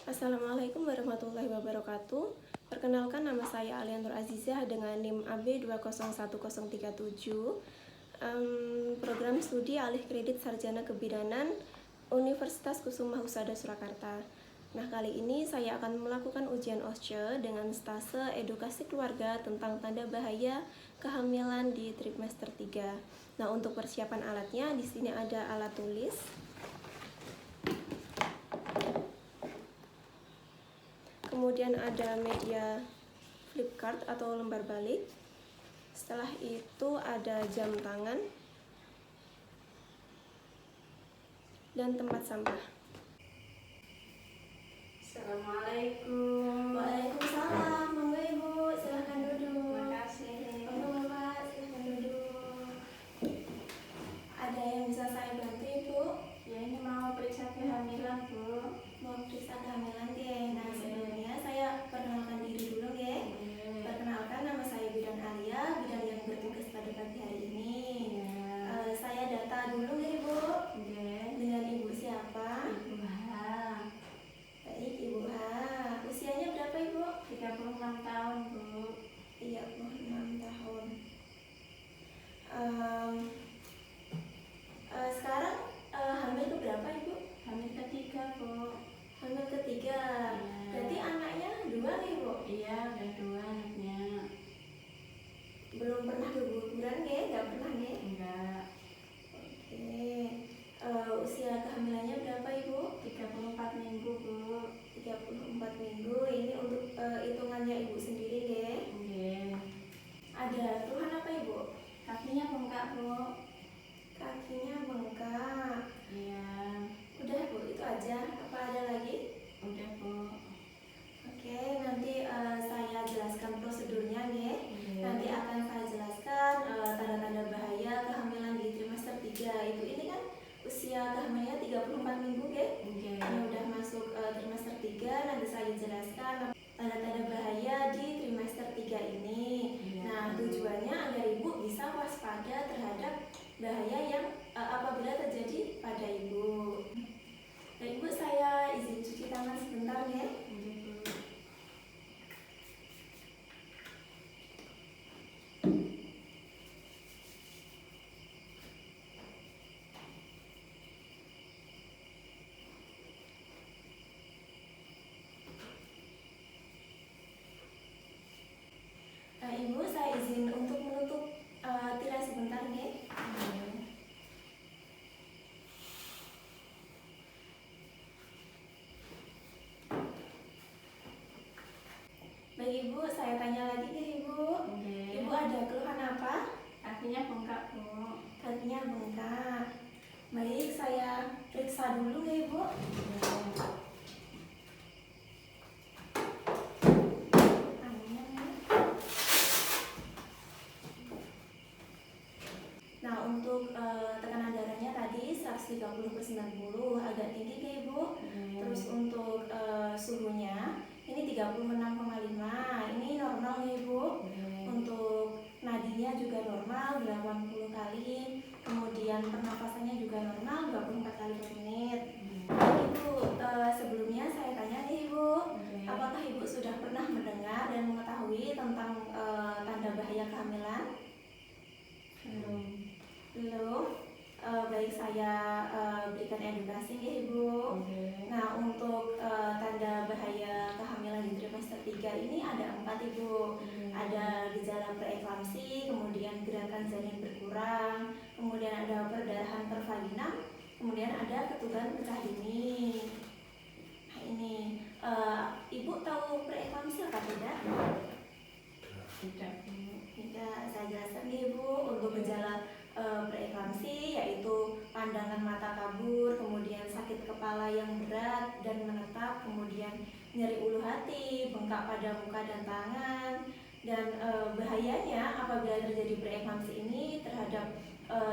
Assalamualaikum warahmatullahi wabarakatuh. Perkenalkan, nama saya Alia Nur Azizah dengan NIM AB 201037. Program studi alih kredit sarjana kebidanan Universitas Kusuma Husada Surakarta. Nah, kali ini saya akan melakukan ujian OSCE dengan stase edukasi keluarga tentang tanda bahaya kehamilan di trimester 3. Nah, untuk persiapan alatnya di sini ada alat tulis, kemudian ada media flip card atau lembar balik. Setelah itu ada jam tangan dan tempat sampah. Assalamualaikum. Waalaikumsalam. Monggo Ibu, silahkan duduk. Makasih. Monggo Bapak, silahkan duduk. Ada yang bisa saya bantu Ibu? Ya, ini mau periksa kehamilan, Bu. Mau periksa kehamilan ya. Nah, sebelumnya saya perkenalkan diri dulu ya. Perkenalkan, nama saya Bidan Alia, bidan yang bertugas pada pagi hari ini. Saya data dulu ya Ibu. Dengan Ibu siapa? Ibu H. Baik, Ibu H. Usianya berapa Ibu? 36 tahun, Bu. 36 tahun. Sekarang hamil ke berapa Ibu? Hamil ketiga, Bu. Hamil ketiga. Iya. Berarti anaknya 2 nih Ibu? Iya, udah 2 anaknya. Belum pernah keguguran ya? Nggak pernah ya? Enggak. Oke. Usia kehamilannya berapa Ibu? 34 minggu, Bu. 34 minggu. Ini untuk hitungannya Ibu sendiri ya? Oke. Ada keluhan apa Ibu? Kakinya bengkak, Bu. Kakinya bengkak. Iya. Udah Bu, itu aja. Apa ada lagi? Udah, Bu. Oke, nanti saya jelaskan prosedurnya nih. Oke. Nanti akan saya jelaskan tanda-tanda bahaya kehamilan di trimester 3. Ini kan usia kehamilannya 34 minggu ya. Oke. Ini udah masuk trimester 3. Nanti saya jelaskan tanda-tanda bahaya di trimester 3 ini. Iya. Nah, tujuannya agar Ibu bisa waspada terhadap bahaya yang apabila terjadi pada Ibu. Nah, Ibu, saya izin cuci tangan sebentar ya. Oke, Bu. Nah, Ibu, saya izin untuk menutup tirai sebentar ya. Baik Ibu, saya tanya lagi ke Ibu. Oke. Ibu ada keluhan apa? Kakinya bengkak, Bu. Kakinya bengkak. Baik, saya periksa dulu ya Ibu. Nah, untuk tekanan darahnya tadi 130/90, agak tinggi ya Ibu. Terus untuk suhunya ini 36,5, ini normal ya Ibu. Untuk nadinya juga normal 80 kali, kemudian pernapasannya juga normal 24 kali per menit. Ibu, sebelumnya saya tanya nih Ibu, apakah Ibu sudah pernah mendengar dan mengetahui tentang tanda bahaya kehamilan? Belum. Baik, saya berikan edukasi ya Ibu. Nah, untuk tanda bahaya kehamilan di trimester 3 ini ada 4 Ibu. Ada gejala preeklamsi, kemudian gerakan janin berkurang, kemudian ada perdarahan pervaginam, kemudian ada ketuban pecah dini. Nah, ini Ibu tahu preeklamsi apa tidak? Tidak, Bu. Tidak, saya jelaskan nih Ibu. Untuk gejala preeklamsi yaitu pandangan mata kabur, kemudian sakit kepala yang berat dan menetap, kemudian nyeri ulu hati, bengkak pada muka dan tangan. Dan bahayanya apabila terjadi preeklamsi ini terhadap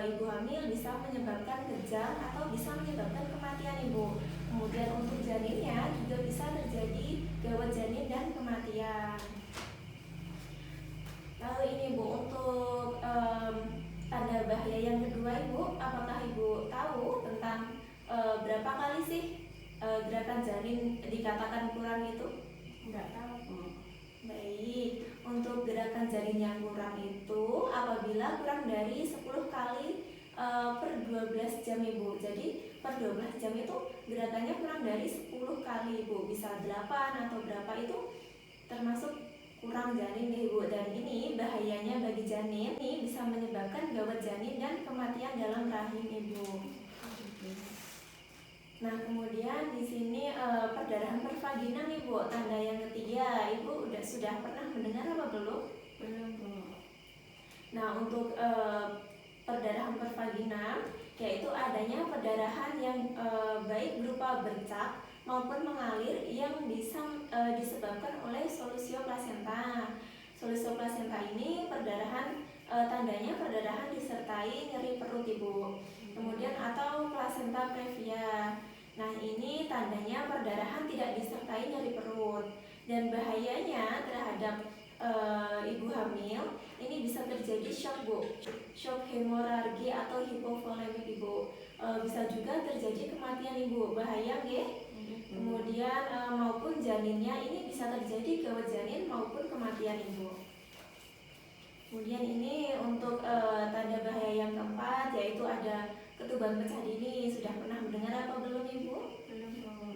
ibu hamil bisa menyebabkan kejang atau bisa menyebabkan kematian Ibu. Kemudian untuk janinnya juga bisa terjadi gawat janin dan kematian. Lalu ini Bu, untuk tanda bahaya yang kedua Ibu, apakah Ibu tahu tentang berapa kali sih gerakan janin dikatakan kurang itu? Enggak tahu Bu. Baik, untuk gerakan janin yang kurang itu apabila kurang dari 10 kali per 12 jam Ibu. Jadi per 12 jam itu gerakannya kurang dari 10 kali Ibu. Bisa 8 atau berapa itu termasuk kurang janin Ibu. Dan ini bahayanya bagi janin, ini bisa menyebabkan gawat janin dan kematian dalam rahim Ibu. Nah, kemudian di sini perdarahan pervaginam Ibu, tanda yang ketiga. Ibu sudah pernah mendengar apa belum? Belum Bu. Nah, untuk perdarahan pervaginam yaitu adanya perdarahan yang baik berupa bercak maupun mengalir yang bisa disebabkan oleh solusio plasenta. Solusio plasenta ini perdarahan tandanya perdarahan disertai nyeri perut Ibu. Kemudian atau plasenta previa. Nah, ini tandanya perdarahan tidak disertai nyeri perut. Dan bahayanya terhadap ibu hamil ini bisa terjadi shock Bu, shock hemoragi atau hipovolemik Ibu. Bisa juga terjadi kematian Ibu, bahaya nggih. Kemudian maupun janinnya ini bisa terjadi gawat janin maupun kematian Ibu. Kemudian ini untuk tanda bahaya yang keempat yaitu ada ketuban pecah dini. Sudah pernah mendengar apa belum Ibu? Belum Bu.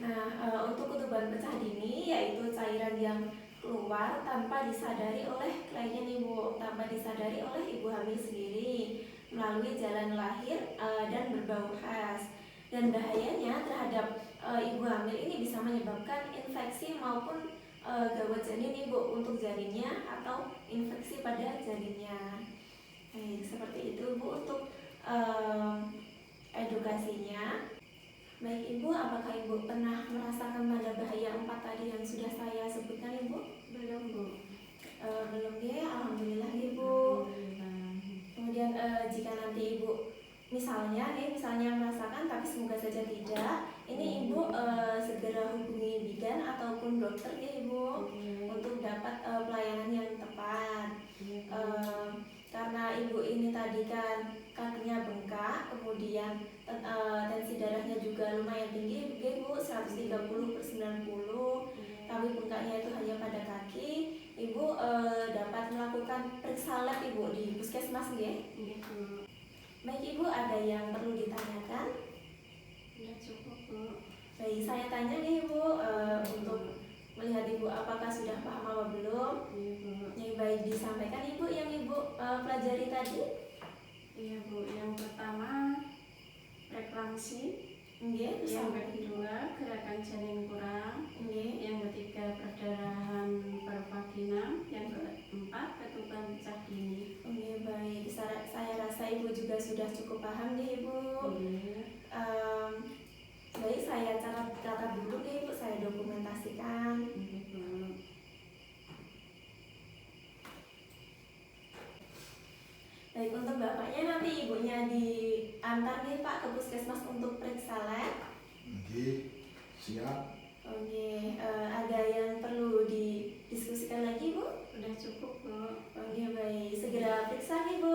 Nah, untuk ketuban pecah dini yaitu cairan yang keluar tanpa disadari oleh klien Ibu, tanpa disadari oleh ibu hamil sendiri melalui jalan lahir dan berbau khas. Dan bahayanya terhadap ibu hamil ini bisa menyebabkan infeksi maupun gawat janin Ibu untuk janinnya atau infeksi pada janinnya. Baik, seperti itu Bu untuk edukasinya. Baik Ibu, apakah Ibu pernah merasakan tanda bahaya 4 tadi yang sudah saya sebutkan Ibu? Belum Bu. Belum ya, alhamdulillah Ibu. Kemudian jika nanti Ibu misalnya merasakan tapi semoga saja tidak, ini Ibu segera hubungi bidan ataupun dokter ya Ibu untuk dapat pelayanan yang tepat. Karena Ibu ini tadi kan kakinya bengkak, kemudian tensi darahnya juga lumayan tinggi Bu, 130/90, tapi bengkaknya itu hanya pada kaki. Ibu dapat melakukan periksa lab Ibu di puskesmas nggih? Iya Bu. Baik Ibu, ada yang perlu ditanyakan? Sudah cukup Bu. Baik, saya tanya nih Ibu untuk melihat Ibu apakah sudah paham apa belum? Iya Bu. Yang baik disampaikan Ibu yang Ibu pelajari tadi? Iya Bu. Yang pertama preeklamsi. Nggih, Yang sampai kedua gerakan janin kurang. nggih. Yang ketiga perdarahan pervaginam. Yang keempat ketuban pecah dini. Oke, baik. Saya rasa Ibu juga sudah cukup paham nih Ibu. Baik, saya catat dulu nih Ibu, saya dokumentasikan. Baik, untuk Bapaknya nanti Ibunya diantar nih Pak ke puskesmas untuk periksa lab. Oke, siap. Oke, ada yang perlu didiskusikan lagi Bu? Sudah cukup Bu. Oke, baik. Segera periksa nih Bu